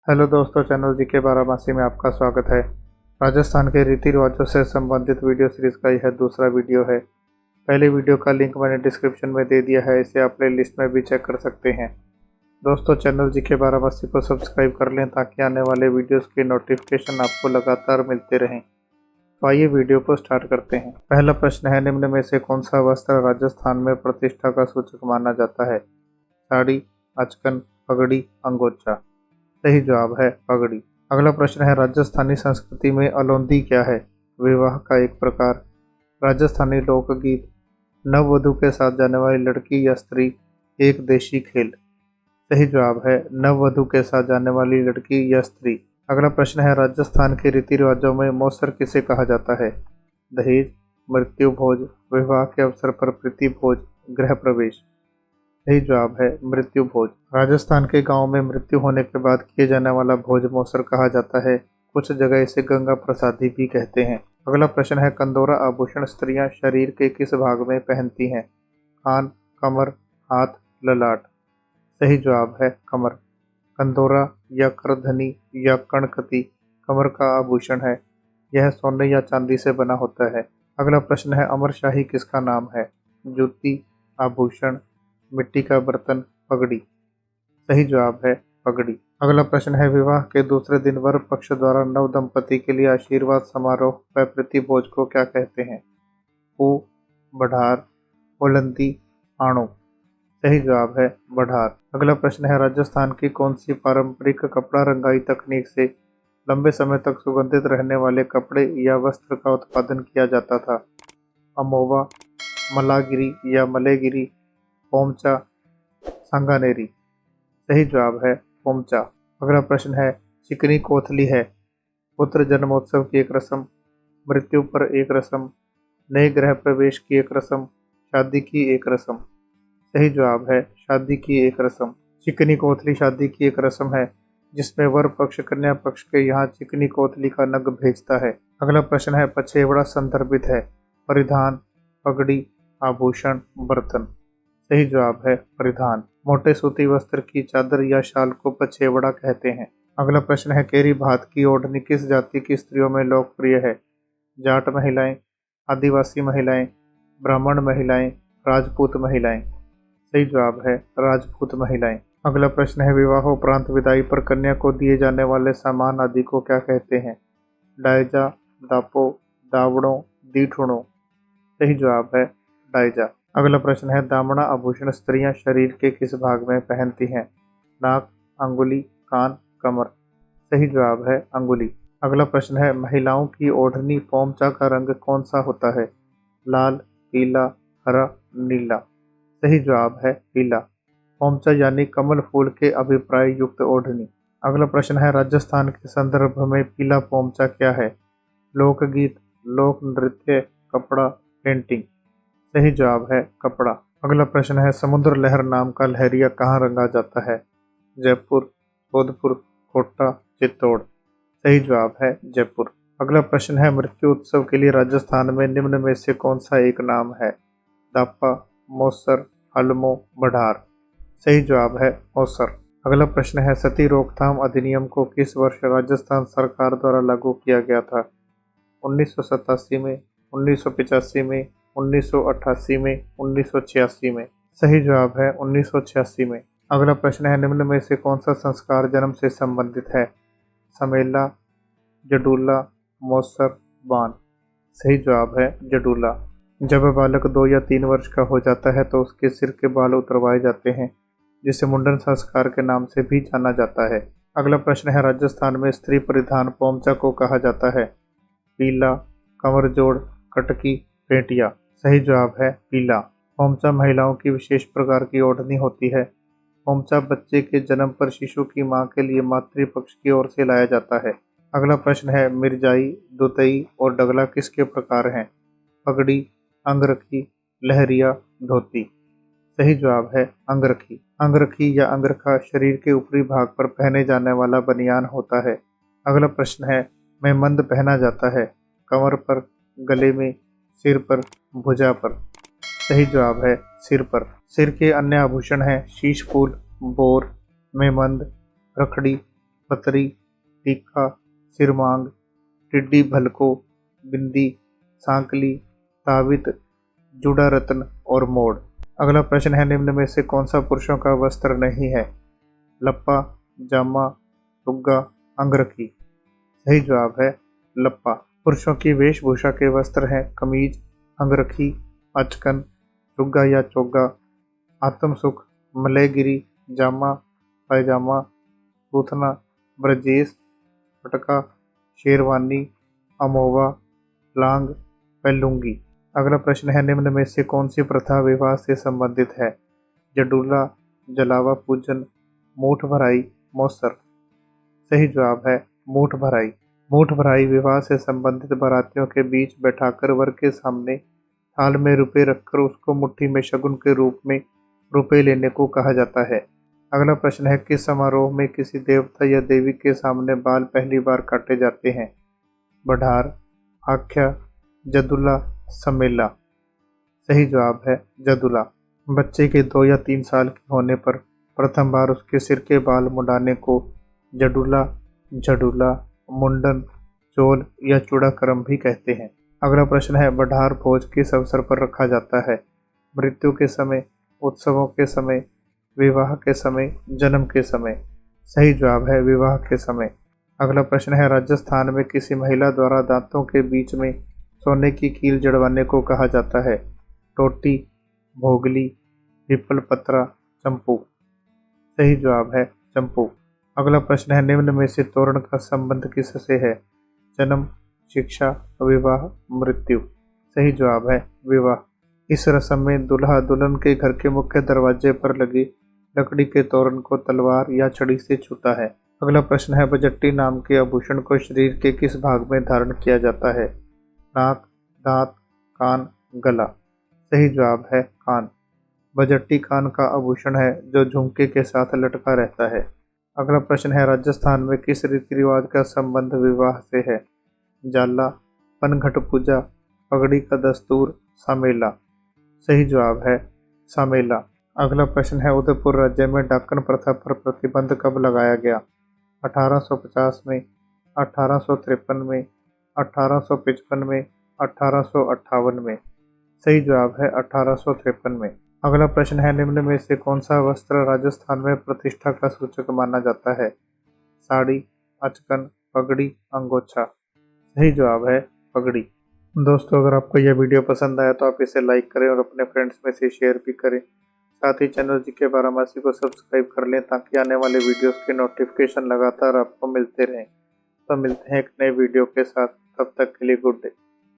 Hello दोस्तों, channel जी के बारामासी में आपका स्वागत है। राजस्थान के रीति रिवाजों से संबंधित वीडियो सीरीज का यह दूसरा वीडियो है। पहले वीडियो का लिंक मैंने डिस्क्रिप्शन में दे दिया है, इसे आप प्ले लिस्ट में भी चेक कर सकते हैं। दोस्तों, चैनल जी के बारामासी को सब्सक्राइब कर लें ताकि आने वाले वीडियोस की नोटिफिकेशन आपको लगातार मिलते रहें। तो आइए वीडियो को स्टार्ट करते हैं। पहला प्रश्न है, निम्न में से कौन सा वस्त्र राजस्थान में प्रतिष्ठा का सूचक माना जाता है? साड़ी, अचकन, पगड़ी, अंगोछा। सही जवाब है पगड़ी। अगला प्रश्न है, राजस्थानी संस्कृति में अलोंदी क्या है? विवाह का एक प्रकार, राजस्थानी लोकगीत, नववधु के साथ जाने वाली लड़की या स्त्री, एक देशी खेल। सही जवाब है नववधु के साथ जाने वाली लड़की या स्त्री। अगला प्रश्न है, राजस्थान के रीति रिवाजों में मौसर किसे कहा जाता है? दहेज, मृत्यु भोज, विवाह के अवसर पर प्रीति भोज, गृह प्रवेश। सही जवाब है मृत्यु भोज। राजस्थान के गांव में मृत्यु होने के बाद किए जाने वाला भोज मौसर कहा जाता है। कुछ जगह इसे गंगा प्रसादी भी कहते हैं। अगला प्रश्न है, कंदोरा आभूषण स्त्रियां शरीर के किस भाग में पहनती हैं? कान, कमर, हाथ, ललाट। सही जवाब है कमर। कंदोरा या करधनी या कणकती कमर का आभूषण है। यह सोने या चांदी से बना होता है। अगला प्रश्न है, अमरशाही किसका नाम है? जूती, आभूषण, मिट्टी का बर्तन, पगड़ी। सही जवाब है पगड़ी। अगला प्रश्न है, विवाह के दूसरे दिन वर पक्ष द्वारा नव दंपति के लिए आशीर्वाद समारोह व प्रीति भोज को क्या कहते हैं? पू, बढ़ार, बुलंदी, आणु। सही जवाब है बढ़ार। अगला प्रश्न है, राजस्थान की कौन सी पारंपरिक कपड़ा रंगाई तकनीक से लंबे समय तक सुगंधित रहने वाले कपड़े या वस्त्र का उत्पादन किया जाता था? अमोवा, मलागिरी या मलेगिरी, पोमचा, सांगानेरी। सही जवाब है पोमचा। अगला प्रश्न है, चिकनी कोथली है पुत्र जन्मोत्सव की एक रस्म, मृत्यु पर एक रस्म, नए गृह प्रवेश की एक रस्म, शादी की एक रस्म। सही जवाब है शादी की एक रस्म। चिकनी कोथली शादी की एक रस्म है जिसमें वर पक्ष कन्या पक्ष के यहाँ चिकनी कोथली का नग भेजता है। अगला प्रश्न है, पछेवड़ा संदर्भित है परिधान, पगड़ी, आभूषण, बर्तन। सही जवाब है परिधान। मोटे सूती वस्त्र की चादर या शाल को पछेवड़ा कहते हैं। अगला प्रश्न है, केरी भात की ओढ़नी किस जाति की स्त्रियों में लोकप्रिय है? जाट महिलाएं, आदिवासी महिलाएं, ब्राह्मण महिलाएं, राजपूत महिलाएं। सही जवाब है राजपूत महिलाएं। अगला प्रश्न है, विवाहोपरांत विदाई पर कन्या को दिए जाने वाले सामान आदि को क्या कहते हैं? डायजा, दापो, दावड़ों, दीठुणों। सही जवाब है डायजा। अगला प्रश्न है, दामना आभूषण स्त्रियां शरीर के किस भाग में पहनती हैं? नाक, अंगुली, कान, कमर। सही जवाब है अंगुली। अगला प्रश्न है, महिलाओं की ओढ़नी पोमचा का रंग कौन सा होता है? लाल, पीला, हरा, नीला। सही जवाब है पीला। पोमचा यानी कमल फूल के अभिप्राय युक्त ओढ़नी। अगला प्रश्न है, राजस्थान के संदर्भ में पीला पोमचा क्या है? लोकगीत, लोक नृत्य, कपड़ा, पेंटिंग। सही जवाब है कपड़ा। अगला प्रश्न है, समुद्र लहर नाम का लहरिया कहाँ रंगा जाता है? जयपुर, जोधपुर, कोटा, चित्तौड़। सही जवाब है जयपुर। अगला प्रश्न है, मृत्यु उत्सव के लिए राजस्थान में निम्न में से कौन सा एक नाम है? दापा, मौसर, हलमो, बढ़ार। सही जवाब है मौसर। अगला प्रश्न है, सती रोकथाम अधिनियम को किस वर्ष राजस्थान सरकार द्वारा लागू किया गया था? 1987 में, 1985 में, 1988 में, 1986 में। सही जवाब है 1986 में। अगला प्रश्न है, निम्न में से कौन सा संस्कार जन्म से संबंधित है? समेला, जडूला, मौसर, बान। सही जवाब है जडूला। जब बालक 2 या 3 वर्ष का हो जाता है तो उसके सिर के बाल उतरवाए जाते हैं, जिसे मुंडन संस्कार के नाम से भी जाना जाता है। अगला प्रश्न है, राजस्थान में स्त्री परिधान पोमचा को कहा जाता है? पीला, कमरजोड़, कटकी, पेटिया। सही जवाब है पीला। पोमचा महिलाओं की विशेष प्रकार की ओढ़नी होती है। पोमचा बच्चे के जन्म पर शिशु की मां के लिए मातृपक्ष की ओर से लाया जाता है। अगला प्रश्न है, मिर्जाई, दुतई और डगला किसके प्रकार हैं? पगड़ी, अंगरखी, लहरिया, धोती। सही जवाब है अंगरखी। अंगरखी या अंगरखा शरीर के ऊपरी भाग पर पहने जाने वाला बनियान होता है। अगला प्रश्न है, मेहमंद पहना जाता है कमर पर, गले में, सिर पर, भुजा पर। सही जवाब है सिर पर। सिर के अन्य आभूषण हैं शीश फूल, बोर, मेहमंद, रखड़ी, पतरी, टीका, सिरमांग, टिड्डी भलको, बिंदी, सांकली, तावित, जुड़ा रत्न और मोड़। अगला प्रश्न है, निम्न में से कौन सा पुरुषों का वस्त्र नहीं है? लप्पा, जामा, टुग्गा, अंगरखी। सही जवाब है लप्पा। पुरुषों की वेशभूषा के वस्त्र हैं कमीज, अंगरखी, अचकन, टुग्गा या चोगा, आत्मसुख, मलयगिरी, जामा, पैजामा, सूथना, ब्रजेश, पटका, शेरवानी, अमोवा, लांग, पैलुंगी। अगला प्रश्न है, निम्न में से कौन सी प्रथा विवाह से संबंधित है? जडूला, जलावा पूजन, मूठ भराई, मौसर। सही जवाब है मूठ भराई। मूठ भराई विवाह से संबंधित बारातियों के बीच बैठाकर वर के सामने थाल में रुपए रखकर उसको मुट्ठी में शगुन के रूप में रुपए लेने को कहा जाता है। अगला प्रश्न है, किस समारोह में किसी देवता या देवी के सामने बाल पहली बार काटे जाते हैं? बढ़ार, आख्या, जदुला, समेला। सही जवाब है जदुला। बच्चे के 2 या 3 साल के होने पर प्रथम बार उसके सिर के बाल मुंडाने को जडुला, झडुला, मुंडन, चोल या चूड़ाक्रम भी कहते हैं। अगला प्रश्न है, बढ़ार भोज किस अवसर पर रखा जाता है? मृत्यु के समय, उत्सवों के समय, विवाह के समय, जन्म के समय। सही जवाब है विवाह के समय। अगला प्रश्न है, राजस्थान में किसी महिला द्वारा दांतों के बीच में सोने की कील जड़वाने को कहा जाता है? टोटी, भोगली, पीपल पत्रा, चंपू। सही जवाब है चंपू। अगला प्रश्न है, निम्न में से तोरण का संबंध किससे है? जन्म, शिक्षा, विवाह, मृत्यु। सही जवाब है विवाह। इस रस्म में दूल्हा दुल्हन के घर के मुख्य दरवाजे पर लगी लकड़ी के तोरण को तलवार या छड़ी से छूता है। अगला प्रश्न है, बजट्टी नाम के आभूषण को शरीर के किस भाग में धारण किया जाता है? नाक, दांत, कान, गला। सही जवाब है कान। बजट्टी कान का आभूषण है जो झुमके के साथ लटका रहता है। अगला प्रश्न है, राजस्थान में किस रीति रिवाज का संबंध विवाह से है? जाला, पनघट पूजा, पगड़ी का दस्तूर, सामेला। सही जवाब है सामेला। अगला प्रश्न है, उदयपुर राज्य में डाकन प्रथा पर प्रतिबंध कब लगाया गया? 1850 में, 1853 में, 1855 में, 1858 में। सही जवाब है 1853 में। अगला प्रश्न है, निम्न में से कौन सा वस्त्र राजस्थान में प्रतिष्ठा का सूचक माना जाता है? साड़ी, अचकन, पगड़ी, अंगोछा। सही जवाब है पगड़ी। दोस्तों, अगर आपको यह वीडियो पसंद आया तो आप इसे लाइक करें और अपने फ्रेंड्स में से शेयर भी करें। साथ ही चैनल जीके बारामासी को सब्सक्राइब कर लें ताकि आने वाले वीडियोस के नोटिफिकेशन लगातार आपको मिलते रहें। तो मिलते हैं एक नए वीडियो के साथ, तब तक के लिए गुड डे।